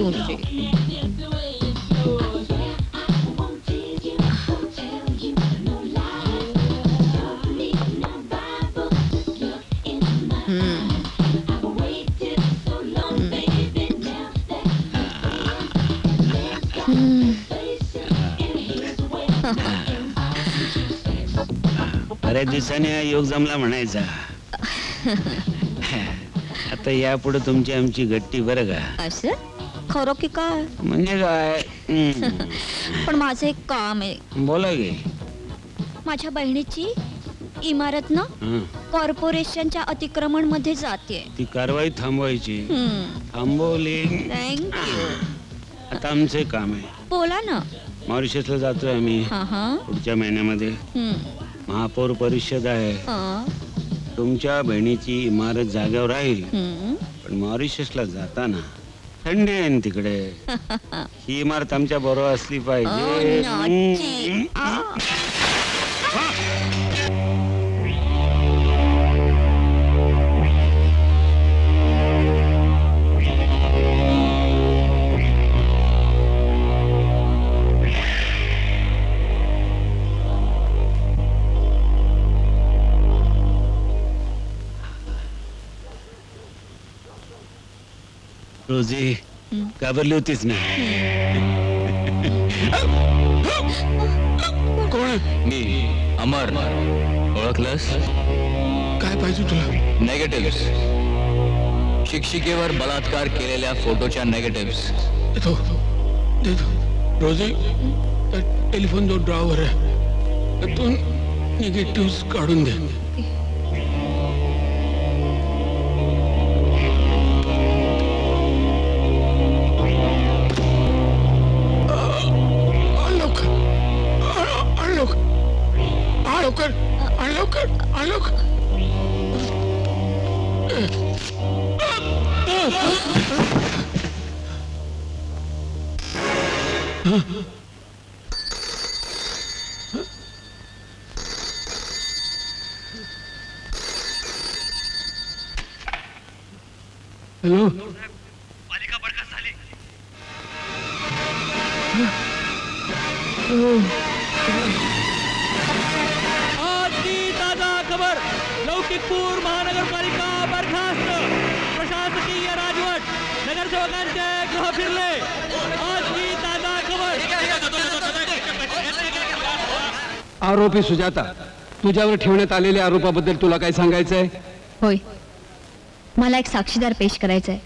तुझी. बऱ्याच दिवसांनी योग जमला म्हणायचा. आता यापुढे तुमची आमची गट्टी बरं का. असं खरं की काय? म्हणजे काय? पण माझं एक काम आहे. बोला की. माझ्या बहिणीची इमारत ना कॉर्पोरेशनच्या अतिक्रमण मध्ये जाते. ती कारवाई थांबवायची. थांबवली. थँक्यू. आता आमचे काम आहे. बोला ना. मॉरिशसला जातोय आम्ही पुढच्या महिन्यामध्ये. महापौर परिषद आहे. तुमच्या बहिणीची इमारत जागेवर राहील. पण मॉरिशसला जाताना थंडी आहे तिकडे. ही इमारत आमच्या बरोबर असली पाहिजे. रोजी घाबरली होतीच ना. कोण? मी अमर. ओळखलंस? काय पाहिजे तुला? नेगेटिव्ह. शिक्षिकेवर बलात्कार केलेल्या फोटोच्या नेगेटिव्ह. रोजी टेलिफोन जो ड्रॉवर आहे त्यातून निगेटिव्ह काढून दे. हॅलो. पालिका बरखास्त झाली. आज की ताजा खबर. लौकिकपूर महानगरपालिका बरखास्त. प्रशासकीय राजवट. नगरसेवकांचे गृह फिरले. आज की ताजा खबर. आरोपी सुजाता, तुझ्यावर ठेवण्यात आलेल्या आरोपाबद्दल तुला काय सांगायचंय? होय, मला एक साक्षीदार पेश करायचा आहे.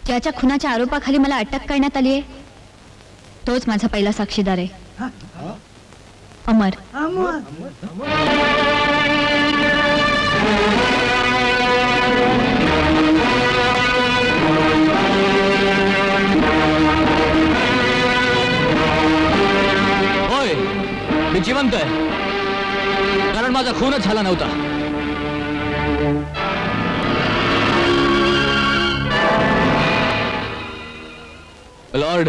ज्याच्या खुनाच्या आरोपाखाली मला अटक करण्यात आली आहे तोच माझा पहिला साक्षीदार आहे. अमर. होय, मी जिवंत आहे कारण माझा खूनच झाला नव्हता. लॉर्ड,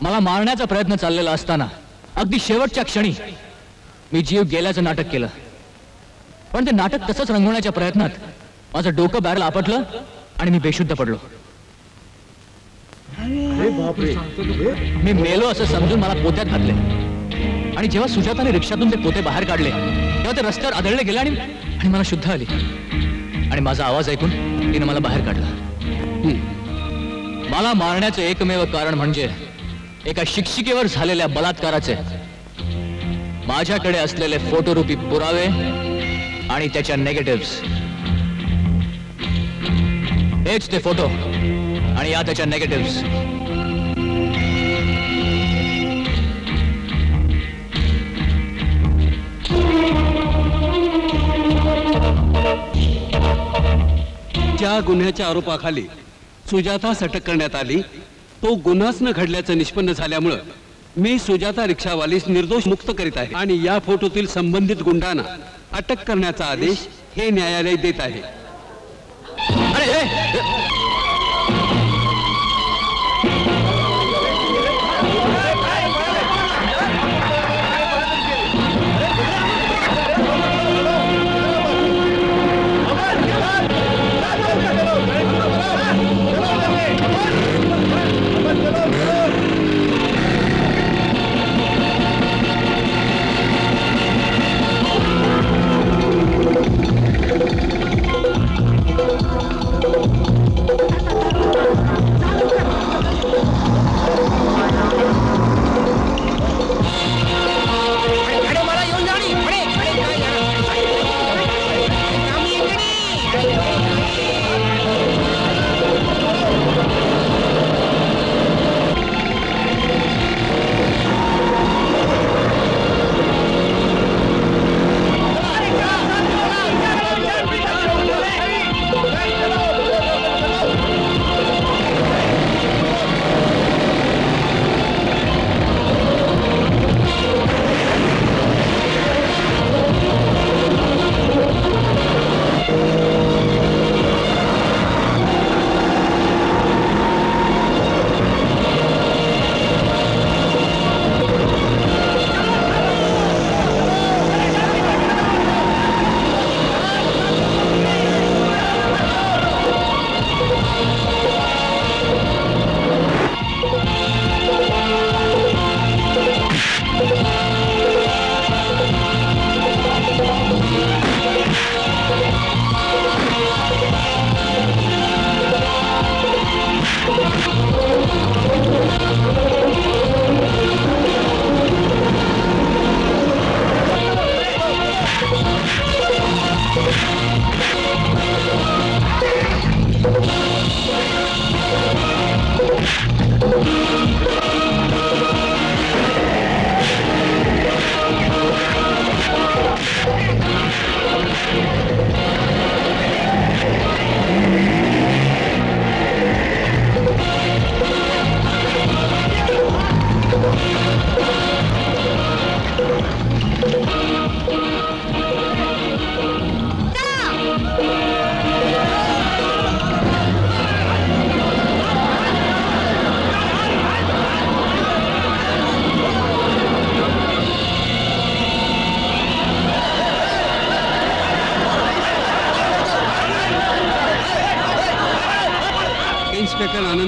मला मारण्याचा प्रयत्न चाललेला असताना अगदी शेवटच्या क्षणी मी जीव गेल्याचं नाटक केलं. पण ते नाटक तसंच रंगवण्याच्या प्रयत्नात माझं डोकं बॅरल आपटलं आणि मी बेशुद्ध पडलो. मी मेलो असं समजून मला पोत्यात घातले आणि जेव्हा सुजाताने रिक्षातून ते पोते बाहेर काढले तेव्हा ते रस्त्यावर आदळले गेले आणि मला शुद्ध आली आणि माझा आवाज ऐकून तिने मला बाहेर काढला. मला मारण्याचं एकमेव कारण म्हणजे एका शिक्षिकेवर झालेल्या बलात्काराचे माझ्याकडे असलेले फोटोरूपी पुरावे आणि त्याच्या नेगेटिव्ह. हेच ते फोटो आणि या त्याच्या नेगेटिव्ह. ज्या गुन्ह्याच्या आरोपाखाली सुजातास अटक करण्यात आली तो गुन्हाच न घडल्याचं निष्पन्न झाल्यामुळं मी सुजाता रिक्षावालीस निर्दोष मुक्त करीत आहे आणि या फोटोतील संबंधित गुंडांना अटक करण्याचा आदेश हे न्यायालय देत आहे.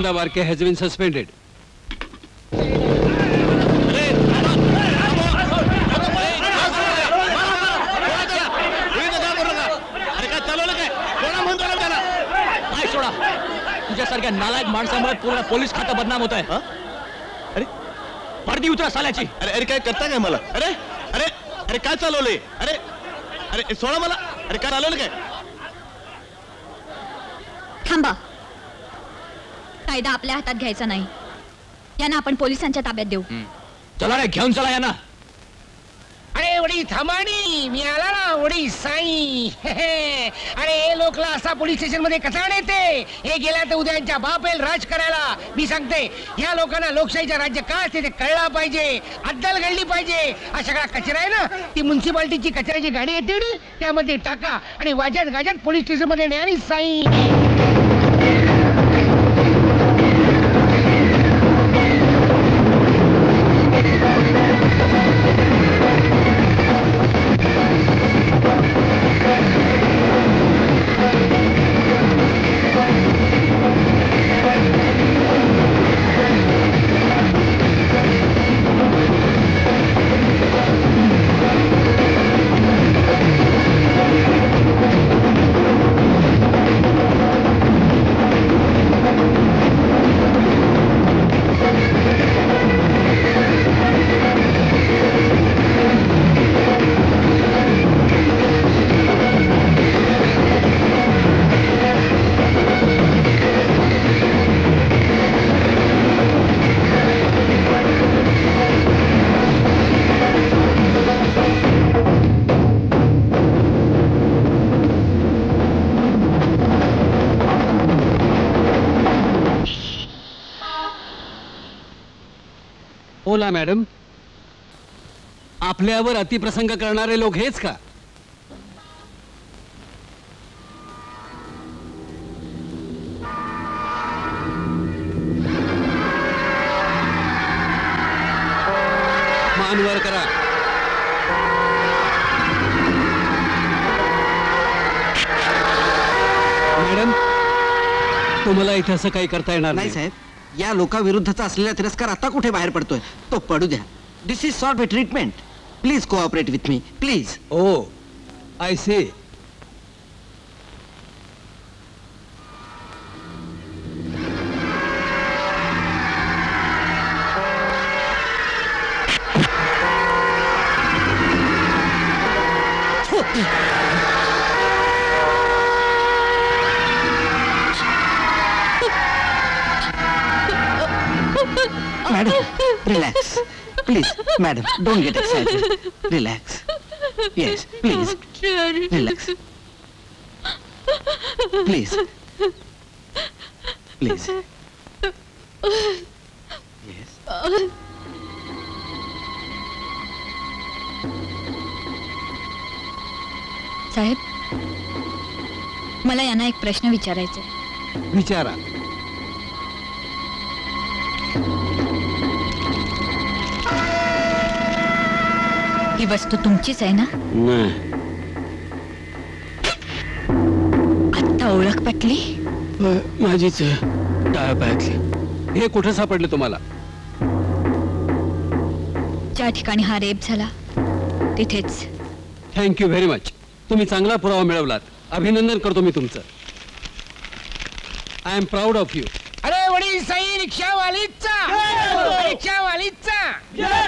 Sharmila Warke has been suspended. तुझ्यासारख्या नालायक माणसामुळे पूर्ण पोलीस खातं बदनाम होत आहे. अरे वर्दी उतरा साल्याची. अरे अरे काय करता काय मला? अरे अरे अरे काय चालवलंय? अरे अरे सोडा मला. अरे काय चालवलं काय? थांबा. कायदा आपल्या हातात घ्यायचा नाही. यांना आपण पोलिसांच्या ताब्यात देऊ. चला रे, घेऊन चला यांना. अरे वडी थांबाणी, मी आला ना वडी साई. अरे हे लोकला असा पोलीस स्टेशन मध्ये कसा नेते? हे गेल्या तर उद्या यांच्या बाप येईल राज करायला. मी सांगते या लोकांना लोकशाहीचं राज्य काय असते ते कळला पाहिजे. अद्दल घडली पाहिजे. हा सगळा कचरा आहे ना, ती म्युन्सिपाल्टीची कचऱ्याची गाडी येते ना, त्यामध्ये टाका आणि वाजत गाजत पोलीस स्टेशन मध्ये न्या आणि साई. बोला मॅडम, आपल्यावर अतिप्रसंग करणारे लोक हेच का? मान वर करा. मॅडम, तुम्हाला इथे असं काही करता येणार नाही साहेब. या लोकांविरुद्धचा असलेला तिरस्कार आता कुठे बाहेर पडतोय तो पडू द्या. This is sort by treatment. Please cooperate with me please. Oh I see. Madam, relax. Please, madam, don't get excited. Relax. Yes, please. Relax. Please. Please. Yes. साहेब, मला यांना एक प्रश्न विचारायचा आहे. विचारा. ही वस्तू तुमचीच आहे ना? नाही, आत्ता ओळख पटली? माझीच डाव्या पायातली. हे कुठे सापडले तुम्हाला? ज्या ठिकाणी हा रेप झाला तिथेच. Thank you very much. तुम्ही चांगला पुरावा मिळवलात. अभिनंदन करतो मी तुमचं. I am proud of you. अरे वडी साई, रिक्षावालीचा